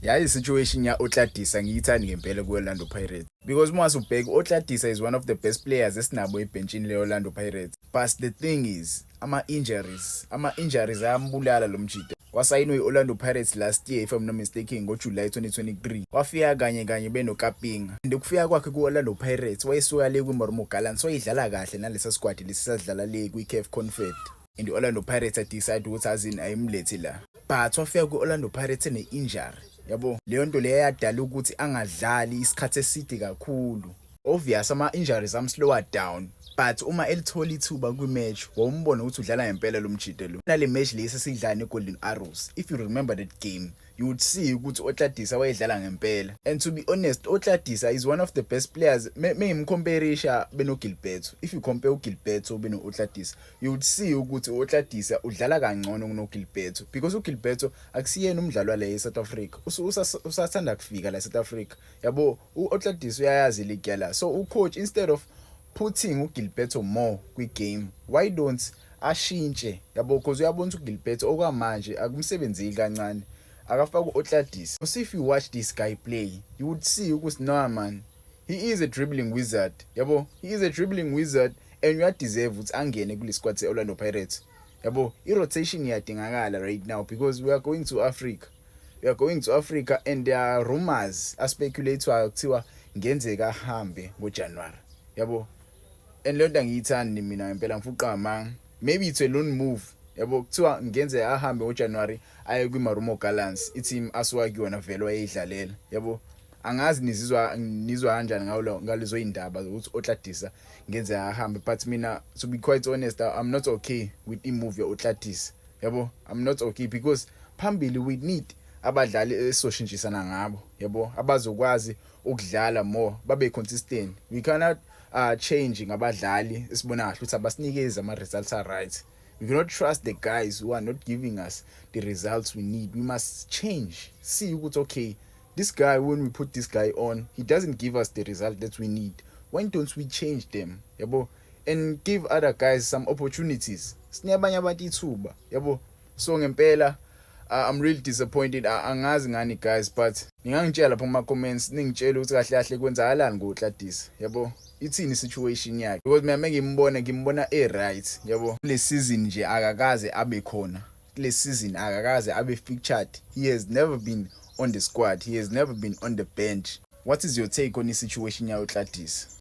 Yayi situation ya Otladisa ngiyithandi ngempela ku-Orlando Pirates because uma ubheka Otladisa is one of the best players esinabo ebhenchini le-Orlando Pirates, but the thing is ama-injuries ayambulala lo mjida. Wasayinwe i-Orlando Pirates last year if I'm not mistaken ngoJuly 2023. Wafika kanye benokapinga and ukufika kwakhe ku-Orlando Pirates wayesuka le kwi-Marimo Gallants wayidlala kahle nalesa squad lesi sadlala le kwi-CAF Confed and i-Orlando Pirates decide ukuthi azini ayimlethi la, but wafika ku-Orlando Pirates ene-injury. Yabo leyo nto leyo yadala ukuthi angadlali isikhathi eside kakhulu. Obvious ama-injuries slower down, but uma elithola ithuba kwi-match wawumbona ukuthi udlala ngempela lo mjide lo. Nale match lesi esidlala ne-Golden Arrows, if you remember that game, you would see ukuthi Otladisa wayedlala ngempela. And to be honest, Otladisa is one of the best players. Mengimcomparisha beno-Gilberto. If you compare uGilberto beno-Otladisa, you would see ukuthi Otladisa udlala kangcono kuno-Gilberto because uGilberto akusiyena umdlali wala e-South Africa. Usathanda kufika la e-South Africa. Yabo u-Otladisa uyayazi league yala. So ucoach instead of putting uGilberto more kwi-game, why don't ashintshe? Yabo because uyabona uGilberto okwamanje akumsebenzeli kancane. Akafaka u-Otladisa. So if you watch this guy play, you would see ukuthi no man, he is a dribbling wizard. Yabo, he is a dribbling wizard and you deserve ukuthi angene kule squad se-Orlando Pirates. Yabo, i-rotation iyadingakala right now because we are going to Africa. We are going to Africa and there are rumors aspeculatewayo kuthiwa ngenzeka ahambe ngoJanuary. Yabo, and leyo nto angiyithandi mina ngempela ngifuqa amanga. Maybe it's a loan move. Yabo kuthiwa ngenzeka ahambe ngoJanuary aye kwi-Marimo Gallants, i-team asuka kuyona vele wayeyidlalela. Yabo angazi nizwa kanjani ngalezo indaba ukuthi Otladisa ngenzeka ahambe, but mina to be quite honest I'm not okay with i-move ya-Otladisa. Yabo I'm not okay because phambili we need abadlali esoshintshisana ngabo, yabo abazokwazi ukudlala more, babe consistent. We cannot change ngabadlali esibona kahle ukuthi abasinikeze ama-results right. We cannot trust the guys who are not giving us the results we need. We must change. See ukuthi okay, this guy, when we put this guy on, he doesn't give us the result that we need. Why don't we change them? Yabo, and give other guys some opportunities. Sinabanye abantu ithuba, yabo. So ngempela I'm really disappointed. Angazi ngani guys, but ngingangitshela lapha kuma comments ningitshela ukuthi kahle kahle kwenzakalani ngoTladisa. Yabo, ithini situation yakhe because mina ngimbona right. Yabo, le season nje akakaze abe khona. Le season akakaze abe featured. He has never been on the squad. He has never been on the bench. What is your take on the situation ya uTladisa?